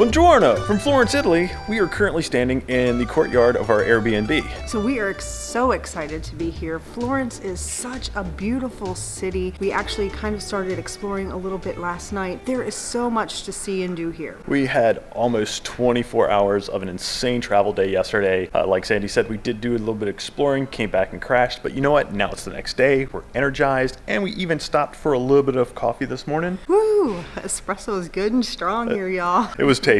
Buongiorno! From Florence, Italy, we are currently standing in the courtyard of our Airbnb. So we are so excited to be here. Florence is such a beautiful city. We actually kind of started exploring a little bit last night. There is so much to see and do here. We had almost 24 hours of an insane travel day yesterday. Like Sandy said, we did do a little bit of exploring, came back and crashed, but you know what? Now it's the next day, we're energized, and we even stopped for a little bit of coffee this morning. Woo! Espresso is good and strong here, y'all. It was tasty.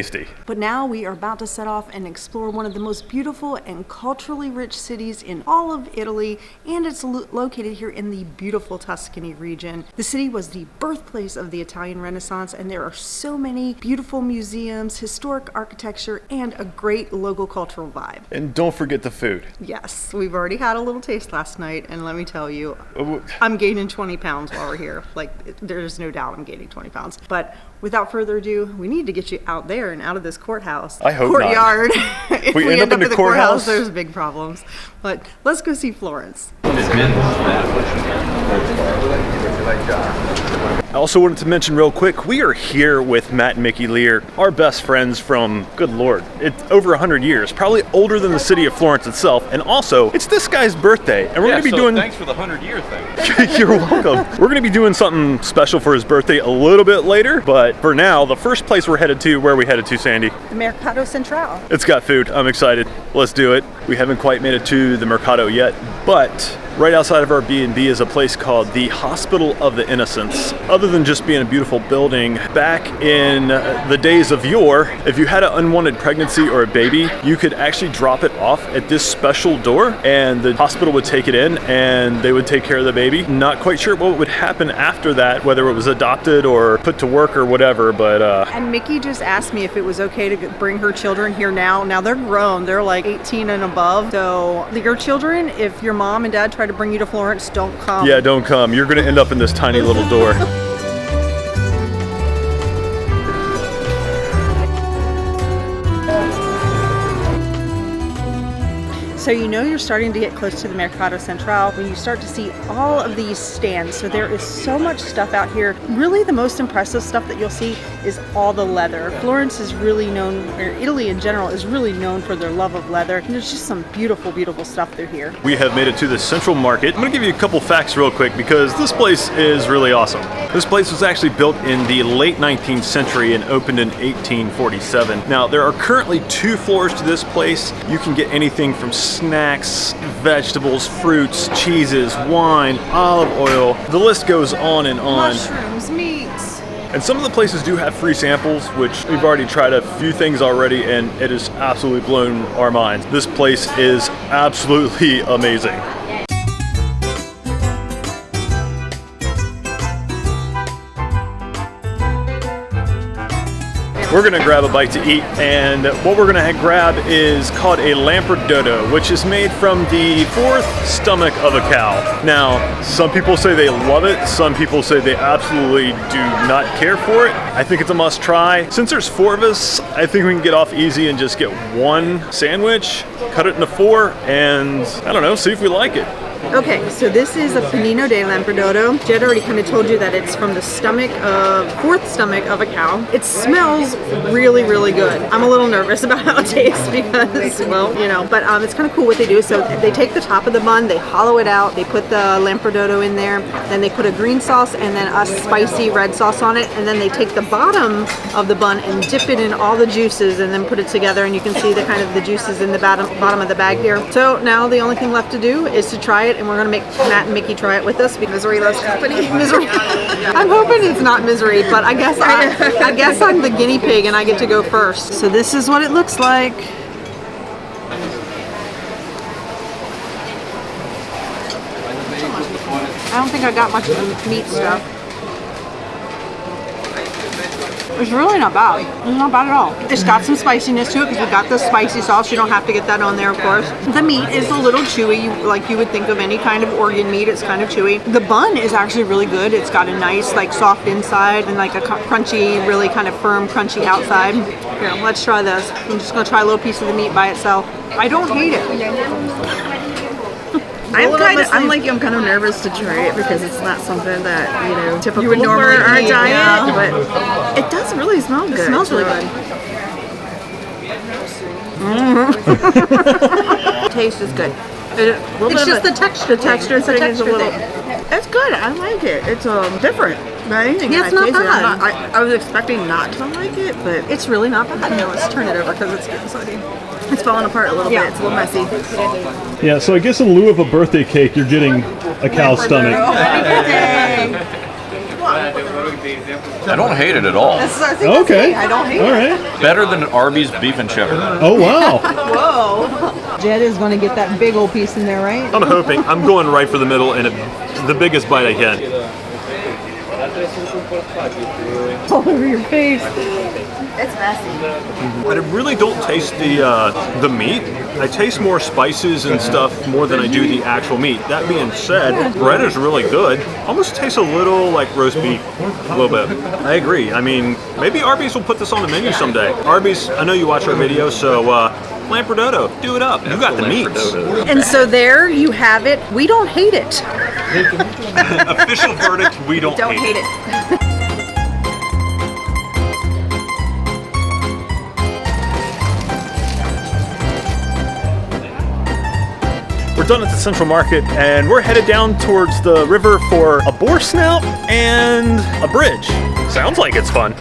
But now we are about to set off and explore one of the most beautiful and culturally rich cities in all of Italy, and it's located here in the beautiful Tuscany region. The city was the birthplace of the Italian Renaissance, and there are so many beautiful museums, historic architecture, and a great local cultural vibe. And don't forget the food. Yes, we've already had a little taste last night, and let me tell you, I'm gaining 20 pounds while we're here. Like, there's no doubt I'm gaining 20 pounds. But without further ado, we need to get you out there and out of this courthouse. I hope courtyard. Not. If we end up in the courthouse, there's big problems. But let's go see Florence. I also wanted to mention real quick, we are here with Matt and Mickey Lear, our best friends from, good lord, it's over 100 years, probably older than the city of Florence itself, and also, it's this guy's birthday, and we're going to be doing... thanks for the 100-year thing. You're welcome. We're going to be doing something special for his birthday a little bit later, but for now, the first place we're headed to, where are we headed to, Sandy? The Mercado Centrale. It's got food. I'm excited. Let's do it. We haven't quite made it to the Mercado yet, but right outside of our B&B is a place called the Hospital of the Innocents. Other than just being a beautiful building, back in the days of yore, if you had an unwanted pregnancy or a baby, you could actually drop it off at this special door, and the hospital would take it in and they would take care of the baby. Not quite sure what would happen after that, whether it was adopted or put to work or whatever, but And Mickey just asked me if it was okay to bring her children here now. Now they're grown, they're like 18 and above, so your children, if your mom and dad try to bring you to Florence, don't come. Yeah, don't come. You're gonna end up in this tiny little door. So you know you're starting to get close to the Mercado Centrale when you start to see all of these stands. So there is so much stuff out here. Really the most impressive stuff that you'll see is all the leather. Florence is really known, or Italy in general is really known for their love of leather. And there's just some beautiful, beautiful stuff through here. We have made it to the Central Market. I'm gonna give you a couple facts real quick because this place is really awesome. This place was actually built in the late 19th century and opened in 1847. Now there are currently 2 floors to this place. You can get anything from snacks, vegetables, fruits, cheeses, wine, olive oil. The list goes on and on. Mushrooms, meats. And some of the places do have free samples, which we've already tried a few things already, and it has absolutely blown our minds. This place is absolutely amazing. We're gonna grab a bite to eat, and what we're gonna grab is called a Lampredotto, which is made from the 4th stomach of a cow. Now, some people say they love it, some people say they absolutely do not care for it. I think it's a must try. Since there's 4 of us, I think we can get off easy and just get 1 sandwich, cut it into 4, and I don't know, see if we like it. Okay, so this is a panino de Lampredotto. Jed already kind of told you that it's from the 4th stomach of a cow. It smells really, really good. I'm a little nervous about how it tastes because, well, you know, but it's kind of cool what they do. So they take the top of the bun, they hollow it out, they put the Lampredotto in there, then they put a green sauce and then a spicy red sauce on it, and then they take the bottom of the bun and dip it in all the juices and then put it together, and you can see the kind of the juices in the bottom of the bag here. So now the only thing left to do is to try it, and we're gonna make Matt and Mickey try it with us because misery loves company. Misery. I'm hoping it's not misery, but I guess I'm the guinea pig and I get to go first. So this is what it looks like. I don't think I got much of the meat stuff. It's really not bad. It's not bad at all. It's got some spiciness to it because we got the spicy sauce. You don't have to get that on there, of course. The meat is a little chewy, like you would think of any kind of organ meat. It's kind of chewy. The bun is actually really good. It's got a nice, like, soft inside and like a crunchy, really kind of firm, crunchy outside. Here, let's try this. I'm just gonna try a little piece of the meat by itself. I don't hate it. I'm kind of nervous to try it because it's not something that, you would normally our eat, diet, but it does really smell good. It smells really good. Taste is good. It's just the texture. The texture It's a thing is a texture little. thing. It's good. I like it. It's different than anything Yeah, that it's I've not tasted. bad. I was expecting not to like it, but It's really not bad. No, let's turn it over because it's getting soggy. it's falling apart a little Yeah. bit. It's a little messy. Yeah, so I guess in lieu of a birthday cake, you're getting a cow's stomach. I don't hate it at all. Okay. I don't hate All it. right. Better than Arby's beef and cheddar. Oh, wow. Whoa. Jed is going to get that big old piece in there, right? I'm hoping. I'm going right for the middle and the biggest bite I can. All over your face. It's messy. I really don't taste the meat. I taste more spices and stuff more than I do the actual meat. That being said, bread is really good. Almost tastes a little like roast beef, a little bit. I agree. I mean, maybe Arby's will put this on the menu someday. Arby's, I know you watch our videos, so Lampredotto, do it up. You got the meats. And so there you have it. We don't hate it. Official verdict, we don't hate it. We're done at the Central Market and we're headed down towards the river for a boar snout and a bridge. Sounds like it's fun.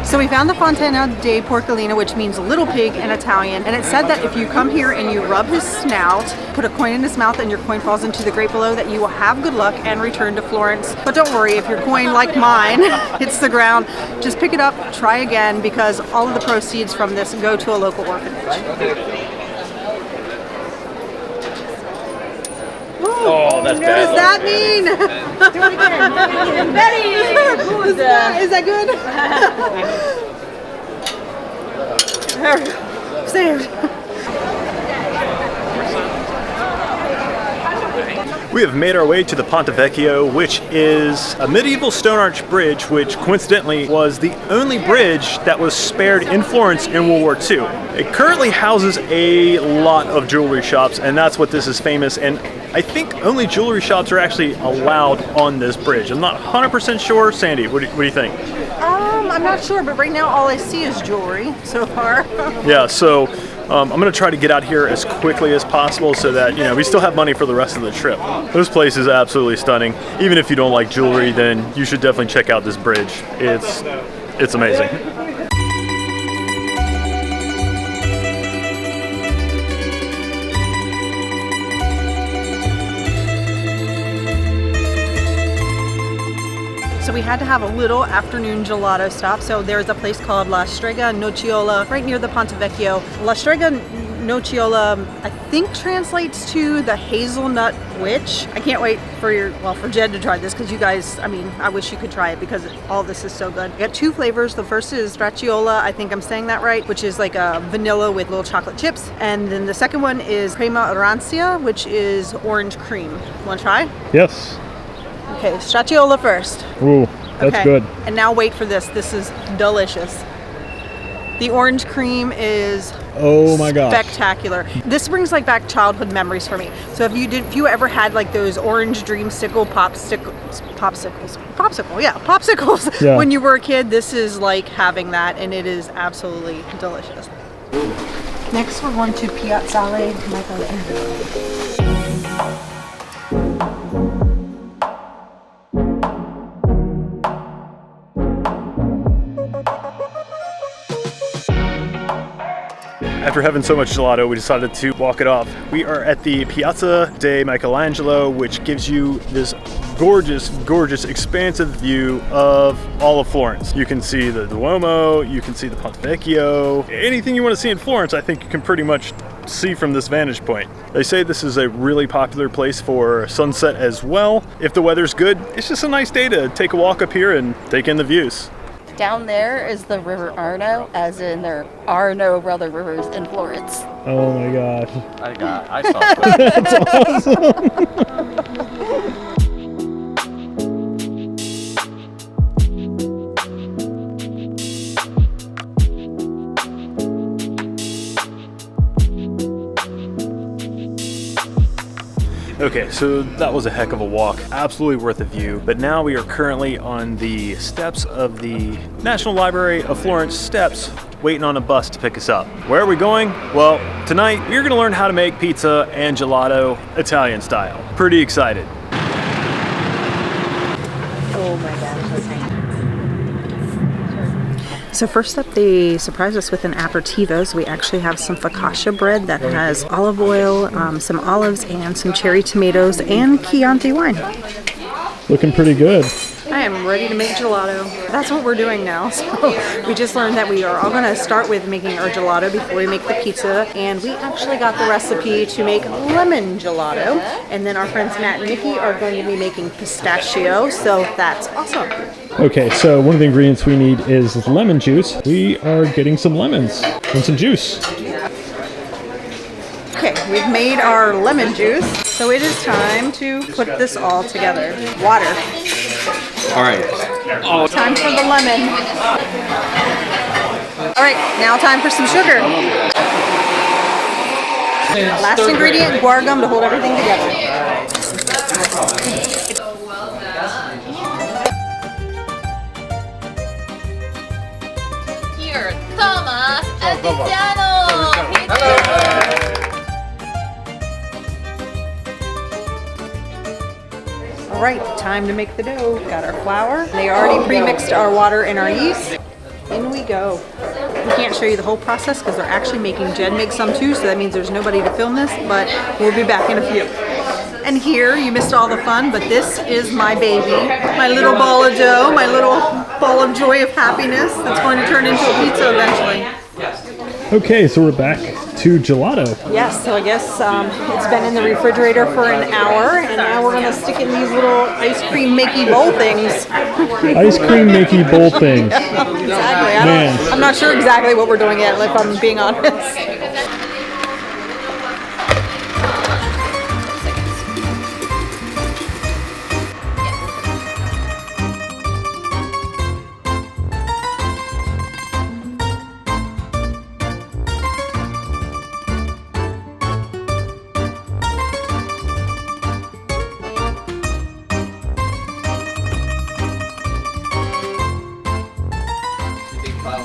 So we found the Fontana de Porcellino, which means little pig in Italian, and it said that if you come here and you rub his snout, put a coin in his mouth and your coin falls into the grate below, that you will have good luck and return to Florence. But don't worry, if your coin, like mine, hits the ground, just pick it up, try again, because all of the proceeds from this go to a local orphanage. Oh, that's What does that mean? Betty! Is that good? There we go. Saved. We have made our way to the Ponte Vecchio, which is a medieval stone arch bridge, which coincidentally was the only bridge that was spared in Florence in World War II. It currently houses a lot of jewelry shops, and that's what this is famous. And I think only jewelry shops are actually allowed on this bridge. I'm not 100% sure. Sandy, what do you think? I'm not sure, but right now all I see is jewelry so far. Yeah, so I'm going to try to get out here as quickly as possible so that, you know, we still have money for the rest of the trip. This place is absolutely stunning. Even if you don't like jewelry, then you should definitely check out this bridge. It's amazing. So we had to have a little afternoon gelato stop. So there's a place called La Strega Nocciola right near the Ponte Vecchio. La Strega Nocciola, I think translates to the hazelnut witch. I can't wait for Jed to try this, because you guys, I mean, I wish you could try it because all this is so good. We got two flavors. The first is Stracciatella, I think I'm saying that right, which is like a vanilla with little chocolate chips. And then the second one is Crema Arancia, which is orange cream. Want to try? Yes. Okay, Stracciatella first. Ooh, that's Okay. good. And now wait for this. This is delicious. The orange cream is Oh my gosh. spectacular. This brings like back childhood memories for me. So if you ever had like those orange dreamsicle popsicles Yeah. when you were a kid, this is like having that, and it is absolutely delicious. Next we're going to Piazzale Michelangelo. After having so much gelato, we decided to walk it off. We are at the Piazzale Michelangelo, which gives you this gorgeous, gorgeous, expansive view of all of Florence. You can see the Duomo, you can see the Ponte Vecchio. Anything you want to see in Florence, I think you can pretty much see from this vantage point. They say this is a really popular place for sunset as well. If the weather's good, it's just a nice day to take a walk up here and take in the views. Down there is the River Arno, as in there are no other rivers in Florence. Oh my gosh. I saw that. That's awesome. Okay, so that was a heck of a walk. Absolutely worth a view. But now we are currently on the steps of the National Library of Florence steps, waiting on a bus to pick us up. Where are we going? Well, tonight we're gonna learn how to make pizza and gelato Italian style. Pretty excited. Oh my gosh. So first up, they surprised us with an aperitivo. We actually have some focaccia bread that has olive oil, some olives, and some cherry tomatoes, and Chianti wine. Looking pretty good. I am ready to make gelato. That's what we're doing now. So we just learned that we are all going to start with making our gelato before we make the pizza. And we actually got the recipe to make lemon gelato. And then our friends Matt and Nikki are going to be making pistachio. So that's awesome. Okay, so one of the ingredients we need is lemon juice. We are getting some lemons and some juice. Okay, we've made our lemon juice. So it is time to put this all together. Water. All right. Time for the lemon. All right, now time for some sugar. Last ingredient, guar gum to hold everything together. Here, Thomas and Tiziano. All right, time to make the dough. Got our flour. They already pre-mixed our water and our yeast. In we go. We can't show you the whole process because they're actually making Jed make some too, so that means there's nobody to film this, but we'll be back in a few. And here, you missed all the fun, but this is my baby, my little ball of dough, my little ball of joy of happiness that's going to turn into a pizza eventually. Okay, so we're back to gelato. Yes, so I guess it's been in the refrigerator for an hour, and now we're gonna stick in these little ice cream makey bowl things. Ice cream makey bowl things. Exactly. I'm not sure exactly what we're doing yet, if I'm being honest.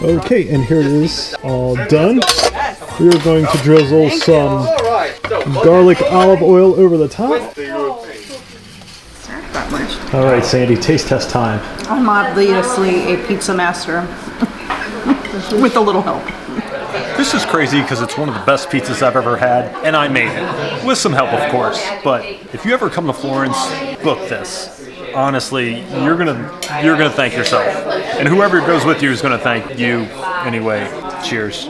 Okay, and here it is, all done. We are going to drizzle some garlic olive oil over the top. That much. All right, Sandy, taste test time. I'm obviously a pizza master, with a little help. This is crazy because it's one of the best pizzas I've ever had, and I made it. With some help, of course. But if you ever come to Florence, book this. Honestly, you're gonna thank yourself, and whoever goes with you is gonna thank you anyway. Cheers.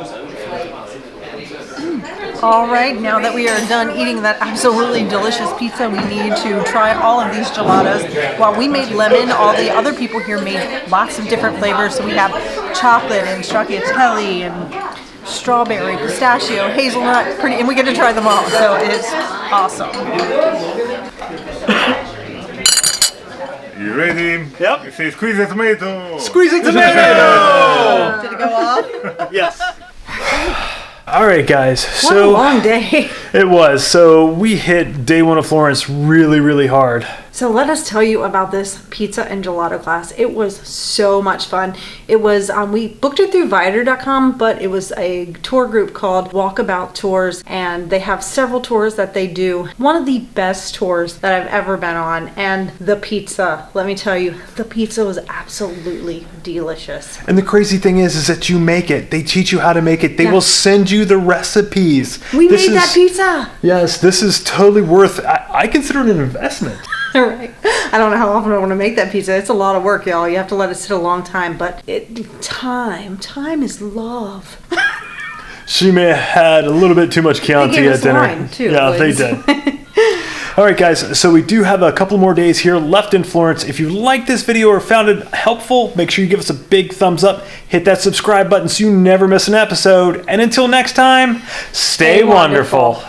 All right, now that we are done eating that absolutely delicious pizza, we need to try all of these gelatos. While we made lemon, all the other people here made lots of different flavors. So we have chocolate and stracciatella and strawberry, pistachio, hazelnut, and we get to try them all. So it's awesome. You ready? Yep. You say squeeze the tomato. Squeeze the tomato! Did it go off? Yes. All right, guys. What a long day. It was. So we hit day one of Florence really, really hard. So let us tell you about this pizza and gelato class. It was so much fun. It was, we booked it through Viator.com, but it was a tour group called Walkabout Tours, and they have several tours that they do. One of the best tours that I've ever been on, and the pizza, let me tell you, the pizza was absolutely delicious. And the crazy thing is that you make it. They teach you how to make it. They will send you the recipes. We made that pizza. Yes, this is totally worth, I consider it an investment. Right. I don't know how often I want to make that pizza. It's a lot of work, y'all. You have to let it sit a long time, but time is love. She may have had a little bit too much Chianti at dinner. Wine too, yeah, they did. All right, guys, so we do have a couple more days here left in Florence. If you liked this video or found it helpful, make sure you give us a big thumbs up. Hit that subscribe button so you never miss an episode. And until next time, stay wonderful.